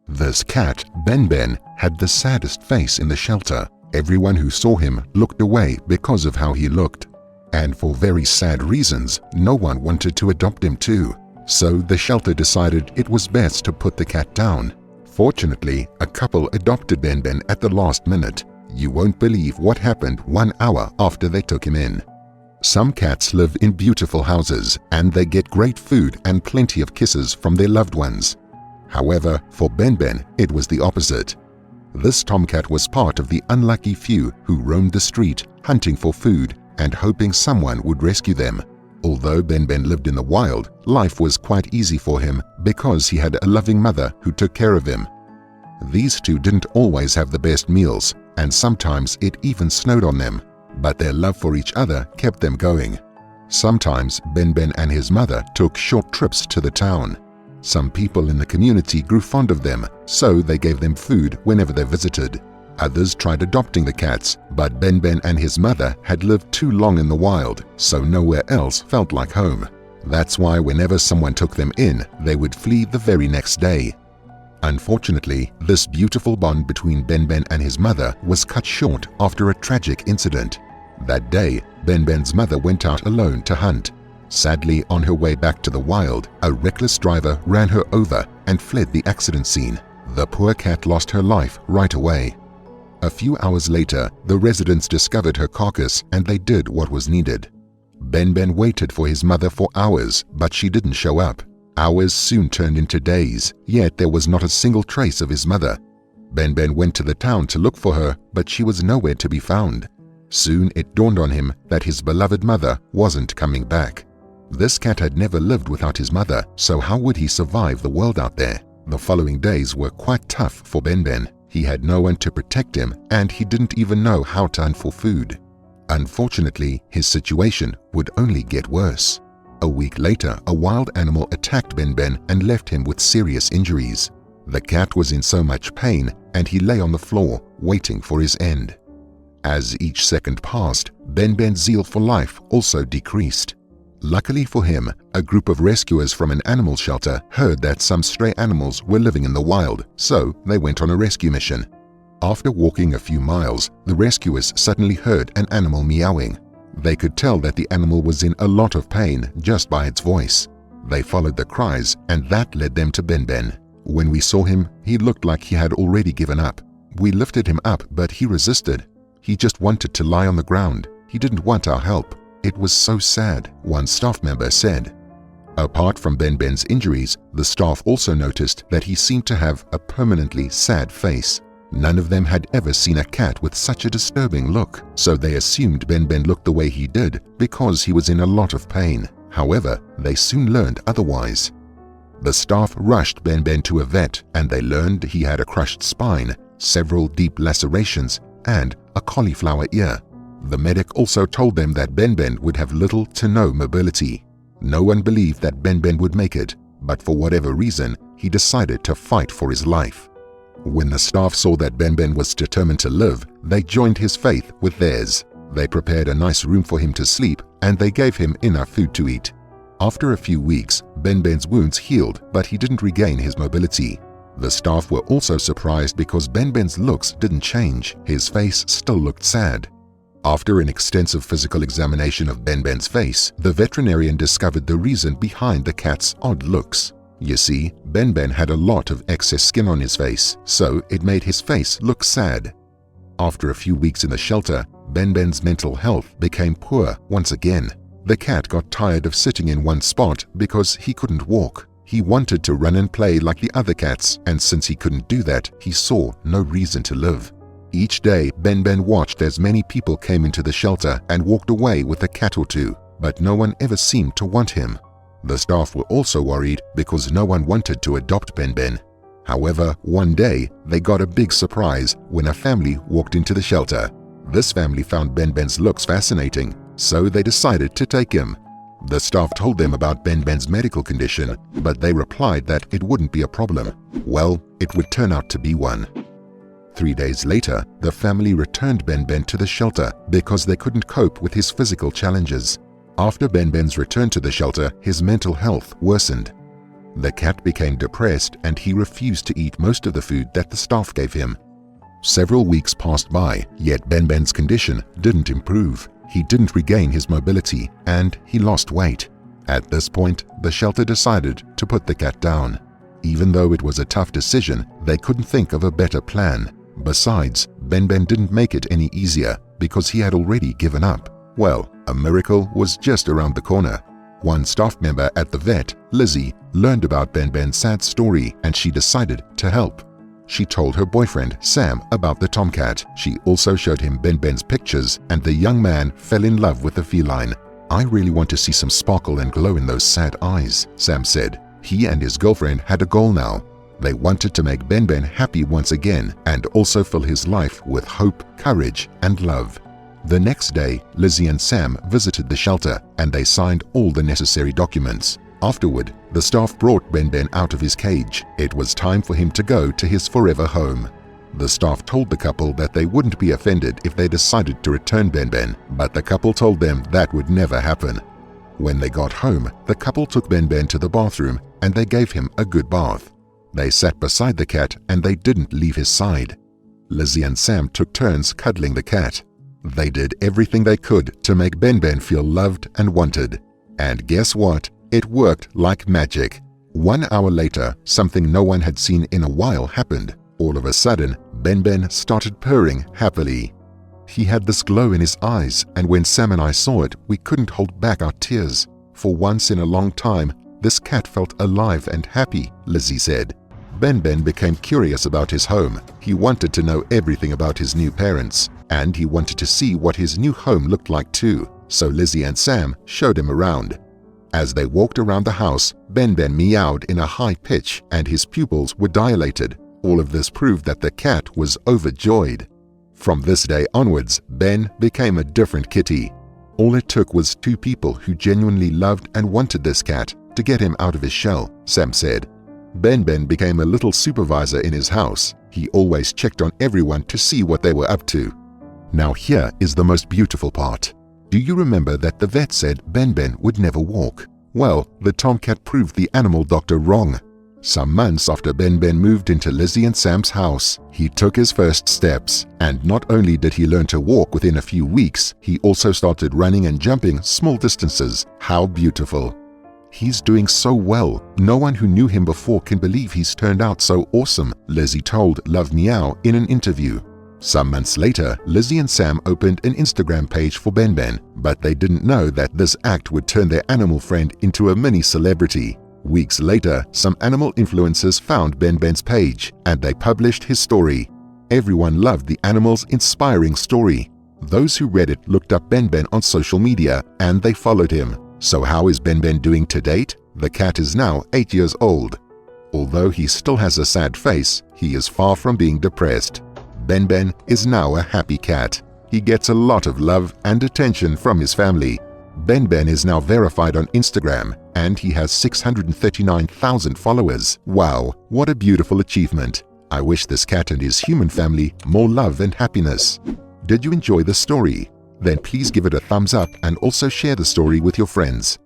This cat, Benben, had the saddest face in the shelter. Everyone who saw him looked away because of how he looked. And for very sad reasons, no one wanted to adopt him too. So the shelter decided it was best to put the cat down. Fortunately, a couple adopted Benben at the last minute. You won't believe what happened 1 hour after they took him in. Some cats live in beautiful houses and they get great food and plenty of kisses from their loved ones. However, for Benben, it was the opposite. This tomcat was part of the unlucky few who roamed the street hunting for food and hoping someone would rescue them. Although Benben lived in the wild, life was quite easy for him because he had a loving mother who took care of him. These two didn't always have the best meals, and sometimes it even snowed on them, but their love for each other kept them going. Sometimes Benben and his mother took short trips to the town. Some people in the community grew fond of them, so they gave them food whenever they visited. Others tried adopting the cats, but Benben and his mother had lived too long in the wild, so nowhere else felt like home. That's why whenever someone took them in, they would flee the very next day. Unfortunately, this beautiful bond between Benben and his mother was cut short after a tragic incident. That day, Benben's mother went out alone to hunt. Sadly, on her way back to the wild, a reckless driver ran her over and fled the accident scene. The poor cat lost her life right away. A few hours later, the residents discovered her carcass and they did what was needed. Benben waited for his mother for hours, but she didn't show up. Hours soon turned into days, yet there was not a single trace of his mother. Benben went to the town to look for her, but she was nowhere to be found. Soon it dawned on him that his beloved mother wasn't coming back. This cat had never lived without his mother, so how would he survive the world out there? The following days were quite tough for Benben. He had no one to protect him, and he didn't even know how to hunt for food. Unfortunately, his situation would only get worse. A week later, a wild animal attacked Benben and left him with serious injuries. The cat was in so much pain, and he lay on the floor, waiting for his end. As each second passed, Benben's zeal for life also decreased. Luckily for him, a group of rescuers from an animal shelter heard that some stray animals were living in the wild, so they went on a rescue mission. After walking a few miles, the rescuers suddenly heard an animal meowing. They could tell that the animal was in a lot of pain just by its voice. They followed the cries, and that led them to Benben. When we saw him, he looked like he had already given up. We lifted him up, but he resisted. He just wanted to lie on the ground. He didn't want our help. It was so sad, one staff member said. Apart from Benben's injuries, the staff also noticed that he seemed to have a permanently sad face. None of them had ever seen a cat with such a disturbing look, so they assumed Benben looked the way he did because he was in a lot of pain. However, they soon learned otherwise. The staff rushed Benben to a vet, and they learned he had a crushed spine, several deep lacerations, and a cauliflower ear. The medic also told them that Benben would have little to no mobility. No one believed that Benben would make it, but for whatever reason, he decided to fight for his life. When the staff saw that Benben was determined to live, they joined his faith with theirs. They prepared a nice room for him to sleep, and they gave him enough food to eat. After a few weeks, Benben's wounds healed, but he didn't regain his mobility. The staff were also surprised because Benben's looks didn't change. His face still looked sad. After an extensive physical examination of Benben's face, the veterinarian discovered the reason behind the cat's odd looks. You see, Benben had a lot of excess skin on his face, so it made his face look sad. After a few weeks in the shelter, Benben's mental health became poor once again. The cat got tired of sitting in one spot because he couldn't walk. He wanted to run and play like the other cats, and since he couldn't do that, he saw no reason to live. Each day, Benben watched as many people came into the shelter and walked away with a cat or two, but no one ever seemed to want him. The staff were also worried because no one wanted to adopt Benben. However, one day, they got a big surprise when a family walked into the shelter. This family found Benben's looks fascinating, so they decided to take him. The staff told them about Benben's medical condition, but they replied that it wouldn't be a problem. Well, it would turn out to be one. 3 days later, the family returned Benben to the shelter because they couldn't cope with his physical challenges. After Benben's return to the shelter, his mental health worsened. The cat became depressed and he refused to eat most of the food that the staff gave him. Several weeks passed by, yet Benben's condition didn't improve. He didn't regain his mobility and he lost weight. At this point, the shelter decided to put the cat down. Even though it was a tough decision, they couldn't think of a better plan. Besides, Benben didn't make it any easier because he had already given up. Well, a miracle was just around the corner. One staff member at the vet, Lizzie, learned about Benben's sad story and she decided to help. She told her boyfriend, Sam, about the tomcat. She also showed him Benben's pictures and the young man fell in love with the feline. "I really want to see some sparkle and glow in those sad eyes," Sam said. He and his girlfriend had a goal now. They wanted to make Benben happy once again and also fill his life with hope, courage, and love. The next day, Lizzie and Sam visited the shelter and they signed all the necessary documents. Afterward, the staff brought Benben out of his cage. It was time for him to go to his forever home. The staff told the couple that they wouldn't be offended if they decided to return Benben, but the couple told them that would never happen. When they got home, the couple took Benben to the bathroom and they gave him a good bath. They sat beside the cat and they didn't leave his side. Lizzie and Sam took turns cuddling the cat. They did everything they could to make Benben feel loved and wanted. And guess what? It worked like magic. 1 hour later, something no one had seen in a while happened. All of a sudden, Benben started purring happily. He had this glow in his eyes, and when Sam and I saw it, we couldn't hold back our tears. For once in a long time, this cat felt alive and happy, Lizzie said. Benben became curious about his home. He wanted to know everything about his new parents, and he wanted to see what his new home looked like too. So Lizzie and Sam showed him around. As they walked around the house, Benben meowed in a high pitch and his pupils were dilated. All of this proved that the cat was overjoyed. From this day onwards, Ben became a different kitty. All it took was 2 people who genuinely loved and wanted this cat to get him out of his shell, Sam said. Benben became a little supervisor in his house. He always checked on everyone to see what they were up to. Now here is the most beautiful part. Do you remember that the vet said Benben would never walk? Well, the tomcat proved the animal doctor wrong. Some months after Benben moved into Lizzie and Sam's house, he took his first steps. And not only did he learn to walk within a few weeks, he also started running and jumping small distances. How beautiful! "He's doing so well. No one who knew him before can believe he's turned out so awesome," Lizzie told Love Meow in an interview. Some months later, Lizzie and Sam opened an Instagram page for Benben, but they didn't know that this act would turn their animal friend into a mini celebrity. Weeks later, some animal influencers found Benben's page and they published his story. Everyone loved the animal's inspiring story. Those who read it looked up Benben on social media and they followed him. So how is Benben doing to date? The cat is now 8 years old. Although he still has a sad face, he is far from being depressed. Benben is now a happy cat. He gets a lot of love and attention from his family. Benben is now verified on Instagram and he has 639,000 followers. Wow, what a beautiful achievement. I wish this cat and his human family more love and happiness. Did you enjoy the story? Then please give it a thumbs up and also share the story with your friends.